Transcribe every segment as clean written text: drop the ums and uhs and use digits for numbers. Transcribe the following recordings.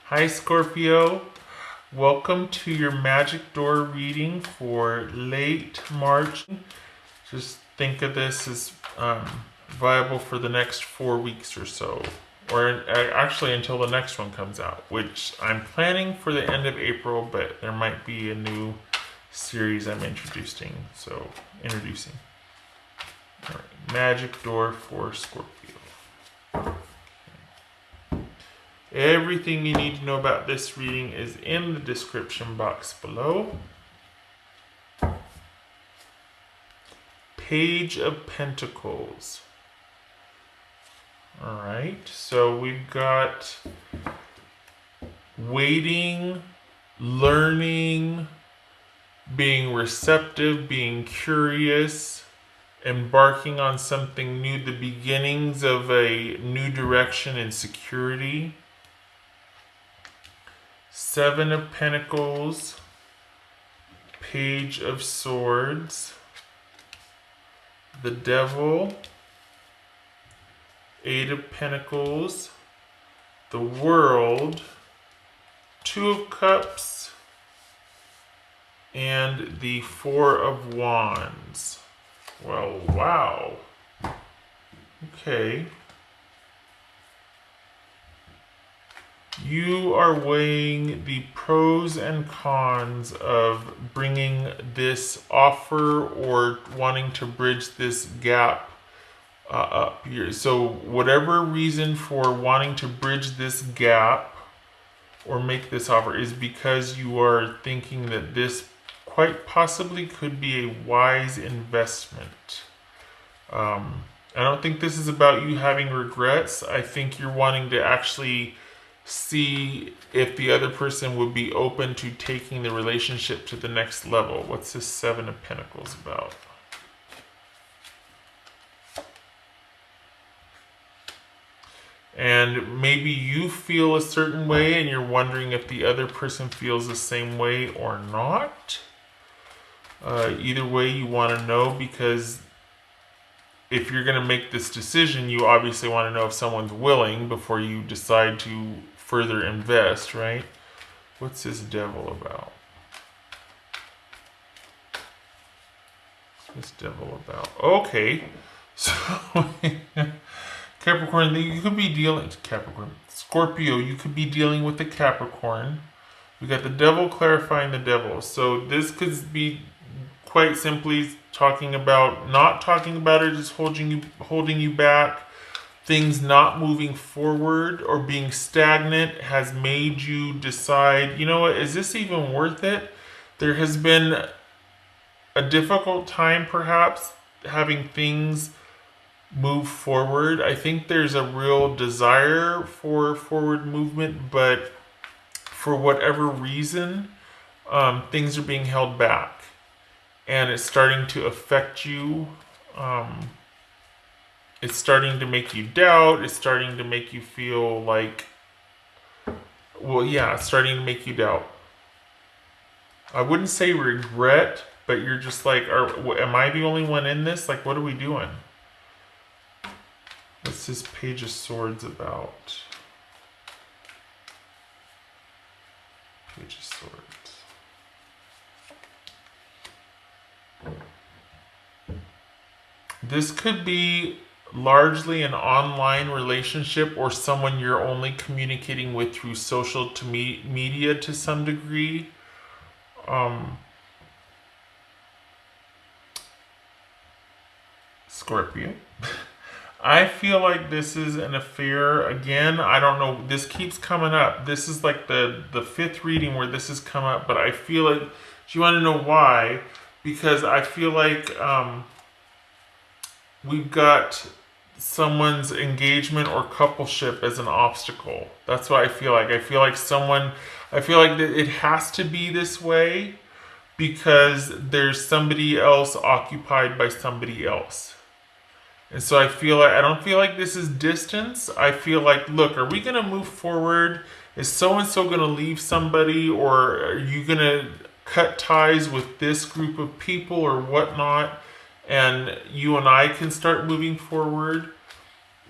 Hi Scorpio, welcome to your magic door reading for late March. Just think of this as viable for the next 4 weeks or so, or actually until the next one comes out, which I'm planning for the end of April, but there might be a new series I'm introducing. All right, magic door for Scorpio. Everything you need to know about this reading is in the description box below. Page of Pentacles. All right, so we've got waiting, learning, being receptive, being curious, embarking on something new, the beginnings of a new direction and security. Seven of Pentacles, Page of Swords, the Devil, Eight of Pentacles, the World, Two of Cups, and the Four of Wands. Well, wow. Okay. You are weighing the pros and cons of bringing this offer or wanting to bridge this gap up here. So whatever reason for wanting to bridge this gap or make this offer is because you are thinking that this quite possibly could be a wise investment. I don't think this is about you having regrets. I think you're wanting to actually see if the other person would be open to taking the relationship to the next level. What's this Seven of Pentacles about? And maybe you feel a certain way and you're wondering if the other person feels the same way or not. Either way, you want to know, because if you're going to make this decision, you obviously want to know if someone's willing before you decide to further invest, right? What's this Devil about? What's this Devil about? Okay, so Capricorn, you could be dealing, Scorpio, you could be dealing with the Capricorn. We got the Devil clarifying the Devil. So this could be quite simply talking about, not talking about it, just holding you back. Things not moving forward or being stagnant has made you decide, you know what, is this even worth it? There has been a difficult time perhaps having things move forward. I think there's a real desire for forward movement, but for whatever reason, things are being held back. And it's starting to affect you. It's starting to make you doubt. It's starting to make you feel like, well, yeah, it's starting to make you doubt. I wouldn't say regret, but you're just like, am I the only one in this? Like, what are we doing? What's this Page of Swords about? Page of Swords. This could be largely an online relationship or someone you're only communicating with through social media to some degree. Scorpio. I feel like this is an affair. Again, I don't know. This keeps coming up. This is like the fifth reading where this has come up, but I feel like, do you want to know why? Because I feel like we've got someone's engagement or coupleship as an obstacle. That's what I feel like. I feel like that it has to be this way because there's somebody else occupied by somebody else. And so I don't feel like this is distance. I feel like, look, are we going to move forward? Is so-and-so going to leave somebody, or are you going to cut ties with this group of people or whatnot? And you and I can start moving forward.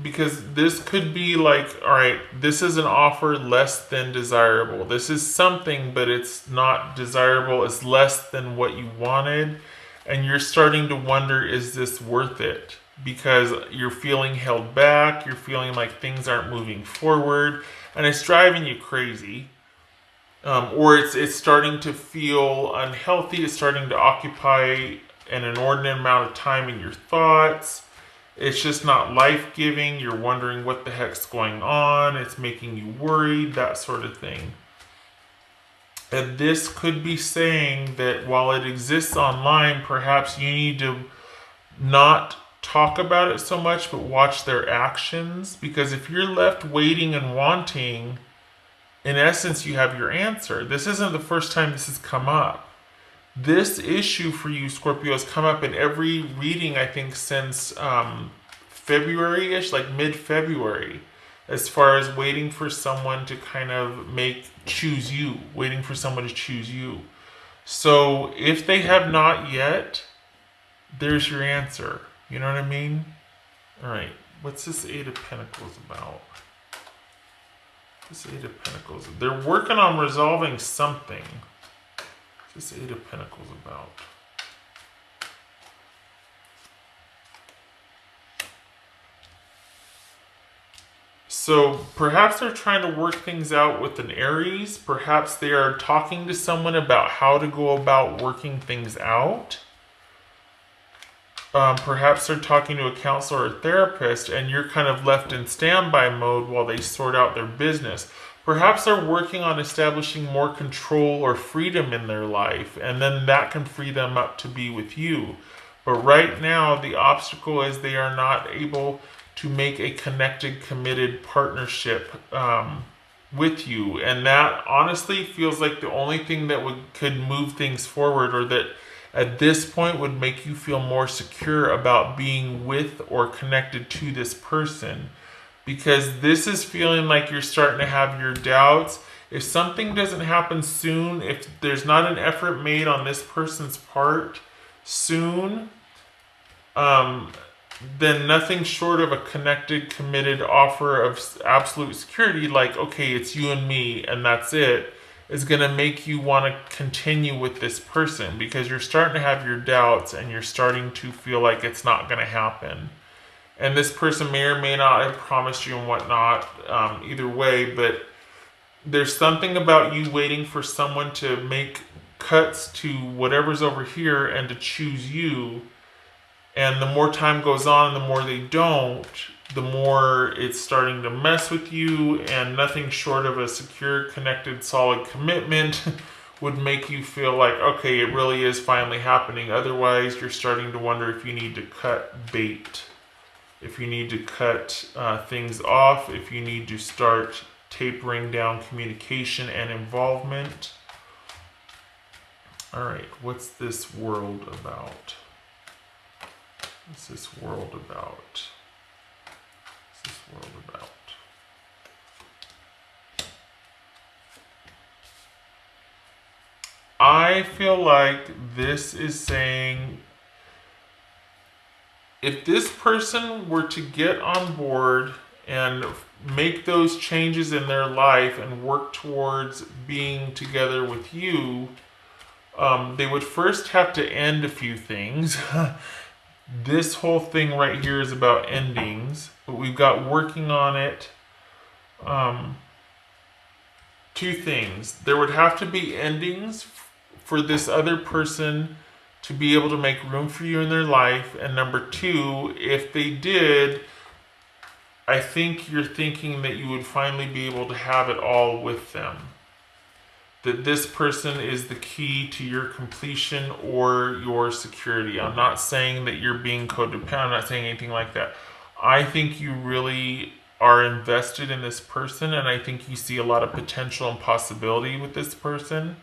because this could be like, all right, this is an offer less than desirable. This is something, but it's not desirable. It's less than what you wanted. And you're starting to wonder, is this worth it? Because you're feeling held back. You're feeling like things aren't moving forward. And it's driving you crazy. Or it's starting to feel unhealthy. It's starting to occupy an inordinate amount of time in your thoughts. It's just not life-giving. You're wondering what the heck's going on. It's making you worried, that sort of thing. And this could be saying that while it exists online, perhaps you need to not talk about it so much, but watch their actions. Because if you're left waiting and wanting, in essence, you have your answer. This isn't the first time this has come up. This issue for you, Scorpio, has come up in every reading, I think, since February-ish, like mid-February, as far as waiting for someone to kind of choose you, waiting for someone to choose you. So if they have not yet, there's your answer. You know what I mean? All right, what's this Eight of Pentacles about? This Eight of Pentacles. They're working on resolving something. What's this Eight of Pentacles about? So perhaps they're trying to work things out with an Aries. Perhaps they are talking to someone about how to go about working things out. Perhaps they're talking to a counselor or therapist, and you're kind of left in standby mode while they sort out their business. Perhaps they're working on establishing more control or freedom in their life, and then that can free them up to be with you. But right now, the obstacle is they are not able to make a connected, committed partnership with you. And that honestly feels like the only thing that could move things forward, or that at this point would make you feel more secure about being with or connected to this person. Because this is feeling like you're starting to have your doubts. If something doesn't happen soon, if there's not an effort made on this person's part soon, then nothing short of a connected, committed offer of absolute security, like, okay, it's you and me and that's it, is going to make you want to continue with this person, because you're starting to have your doubts and you're starting to feel like it's not going to happen. And this person may or may not have promised you and whatnot, either way, but there's something about you waiting for someone to make cuts to whatever's over here and to choose you. And the more time goes on, the more they don't, the more it's starting to mess with you, and nothing short of a secure, connected, solid commitment would make you feel like, okay, it really is finally happening. Otherwise, you're starting to wonder if you need to cut bait, if you need to cut things off, if you need to start tapering down communication and involvement. All right, what's this world about? What's this world about? What's this world about? I feel like this is saying, if this person were to get on board and make those changes in their life and work towards being together with you, they would first have to end a few things. This whole thing right here is about endings, but we've got working on it. Two things. There would have to be endings for this other person to be able to make room for you in their life. And number two, if they did, I think you're thinking that you would finally be able to have it all with them. That this person is the key to your completion or your security. I'm not saying that you're being codependent. I'm not saying anything like that. I think you really are invested in this person, and I think you see a lot of potential and possibility with this person.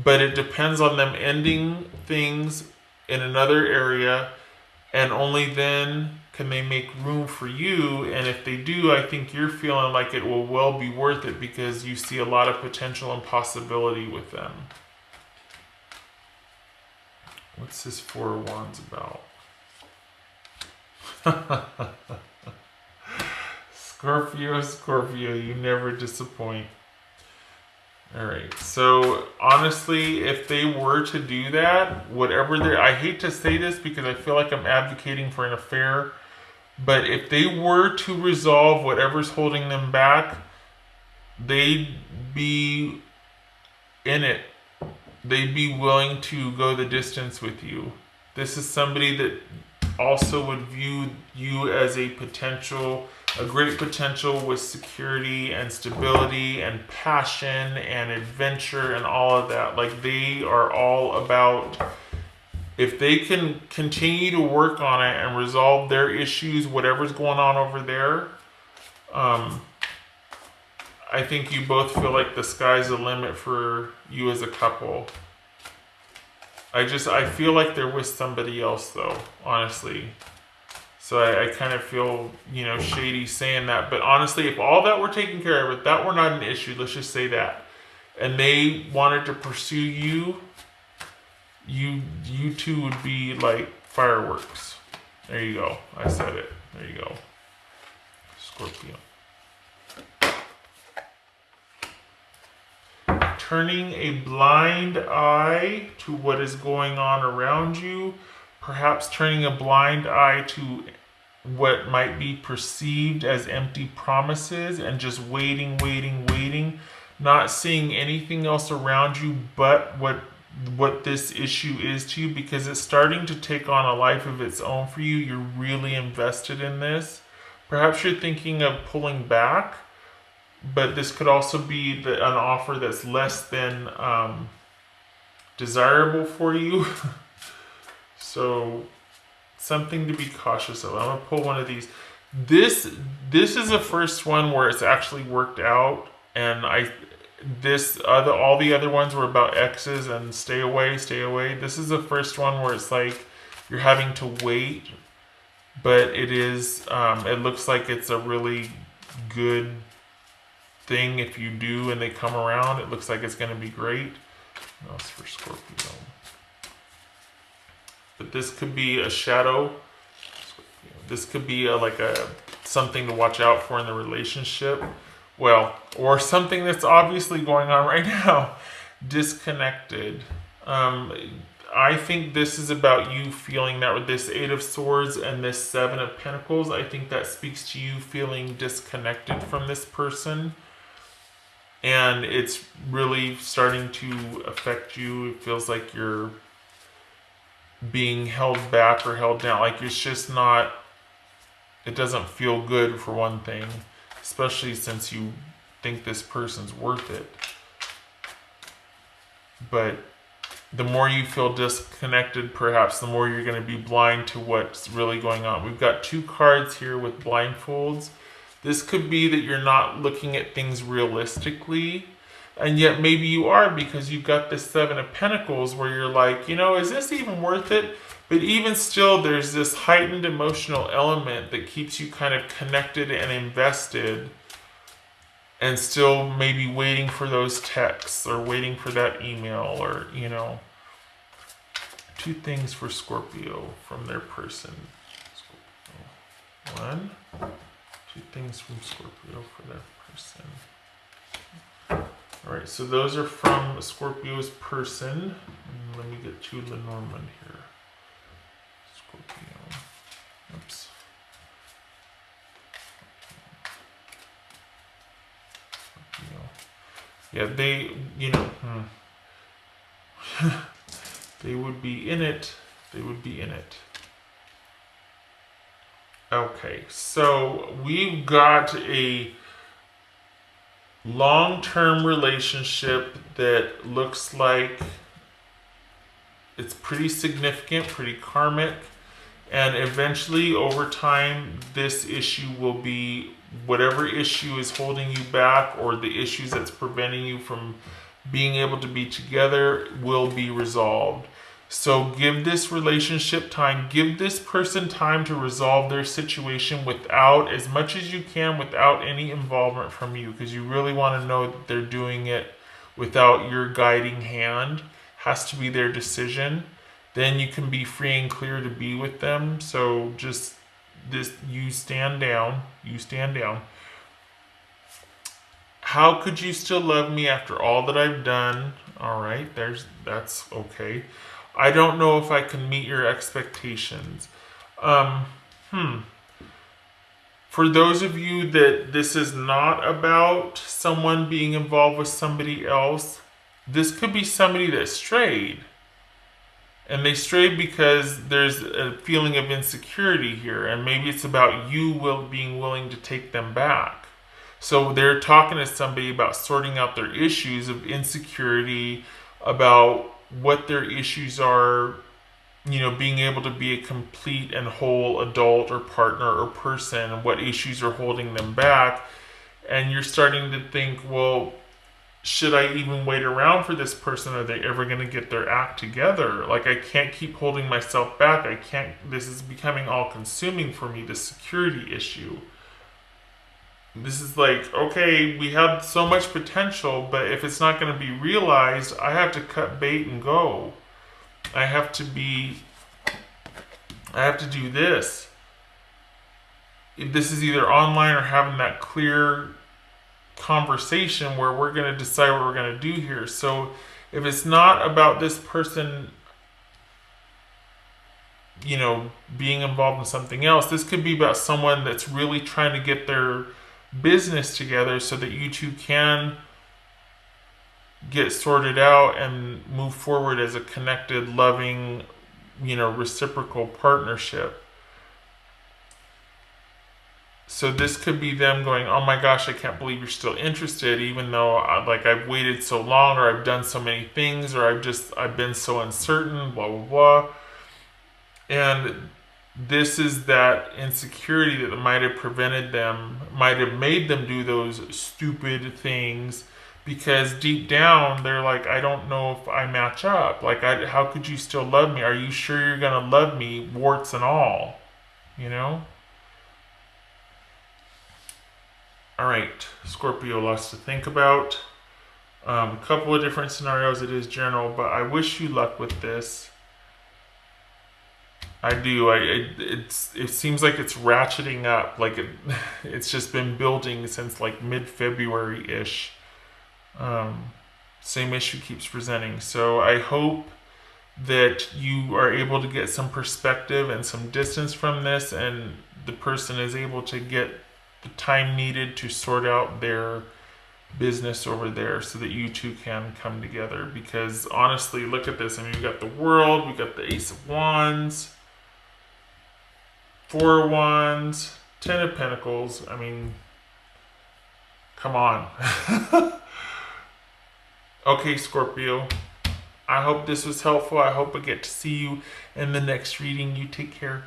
But it depends on them ending things in another area, and only then can they make room for you. And if they do, I think you're feeling like it will well be worth it, because you see a lot of potential and possibility with them. What's this Four of Wands about? Scorpio, you never disappoint. Alright, so honestly, if they were to do that, whatever they're, I hate to say this because I feel like I'm advocating for an affair, but if they were to resolve whatever's holding them back, they'd be in it. They'd be willing to go the distance with you. This is somebody that also would view you as a great potential with security and stability and passion and adventure and all of that. Like, they are all about, if they can continue to work on it and resolve their issues, whatever's going on over there, I think you both feel like the sky's the limit for you as a couple. I feel like they're with somebody else though, honestly. So I kind of feel, shady saying that. But honestly, if all that were taken care of, if that were not an issue, let's just say that, and they wanted to pursue you, you two would be like fireworks. There you go. I said it. There you go. Scorpio. Turning a blind eye to what is going on around you, perhaps turning a blind eye to what might be perceived as empty promises and just waiting, not seeing anything else around you but what this issue is to you, because it's starting to take on a life of its own for you. You're really invested in this. Perhaps you're thinking of pulling back, but this could also be an offer that's less than desirable for you. So something to be cautious of. I'm gonna pull one of these. This is the first one where it's actually worked out, and all the other ones were about exes and stay away. This is the first one where it's like you're having to wait, but it looks like it's a really good thing if you do and they come around. It looks like it's going to be great. What else for Scorpio? But this could be a shadow. This could be something to watch out for in the relationship. Well, or something that's obviously going on right now. Disconnected. I think this is about you feeling that with this Eight of Swords and this Seven of Pentacles. I think that speaks to you feeling disconnected from this person. And it's really starting to affect you. It feels like you're being held back or held down. Like it's just not, it doesn't feel good for one thing, especially since you think this person's worth it. But the more you feel disconnected, perhaps the more you're going to be blind to what's really going on. We've got two cards here with blindfolds. This could be that you're not looking at things realistically, and yet maybe you are, because you've got this Seven of Pentacles where you're like, is this even worth it? But even still, there's this heightened emotional element that keeps you kind of connected and invested, and still maybe waiting for those texts or waiting for that email or, Two things for Scorpio from their person. Scorpio. One. Two things from Scorpio for their person. All right, so those are from Scorpio's person. And let me get to Lenormand here. Scorpio. Oops. Scorpio. Yeah, they, they would be in it. They would be in it. Okay, so we've got a long-term relationship that looks like it's pretty significant, pretty karmic, and eventually over time this issue will be, whatever issue is holding you back or the issues that's preventing you from being able to be together will be resolved. So give this relationship time, give this person time to resolve their situation without, as much as you can, without any involvement from you, because you really want to know that they're doing it without your guiding hand. Has to be their decision. Then you can be free and clear to be with them. So just this, you stand down. How could you still love me after all that I've done? All right, that's okay. I don't know if I can meet your expectations. Um, hmm. For those of you that this is not about someone being involved with somebody else, this could be somebody that strayed. And they strayed because there's a feeling of insecurity here, and maybe it's about you being willing to take them back. So they're talking to somebody about sorting out their issues of insecurity, about what their issues are, being able to be a complete and whole adult or partner or person, and what issues are holding them back. And you're starting to think, well, should I even wait around for this person? Are they ever going to get their act together? Like, I can't keep holding myself back. I can't, this is becoming all consuming for me, the security issue. This is like, okay, we have so much potential, but if it's not going to be realized, I have to cut bait and go. I have to do this. This is either online or having that clear conversation where we're going to decide what we're going to do here. So if it's not about this person, being involved in something else, this could be about someone that's really trying to get their business together so that you two can get sorted out and move forward as a connected, loving, reciprocal partnership. So this could be them going, oh my gosh, I can't believe you're still interested, even though I've waited so long, or I've done so many things, or I've been so uncertain, blah, blah, blah. And this is that insecurity that might have made them do those stupid things, because deep down they're like, I don't know if I match up. Like, how could you still love me? Are you sure you're going to love me, warts and all? All right, Scorpio, lots to think about. A couple of different scenarios. It is general, but I wish you luck with this. I do. It seems like it's ratcheting up. Like it's just been building since like mid-February ish. Same issue keeps presenting. So I hope that you are able to get some perspective and some distance from this, and the person is able to get the time needed to sort out their business over there so that you two can come together. Because honestly, look at this. I mean, we got the World, we got the Ace of Wands, Four of Wands, Ten of Pentacles. I mean, come on. Okay, Scorpio. I hope this was helpful. I hope I get to see you in the next reading. You take care.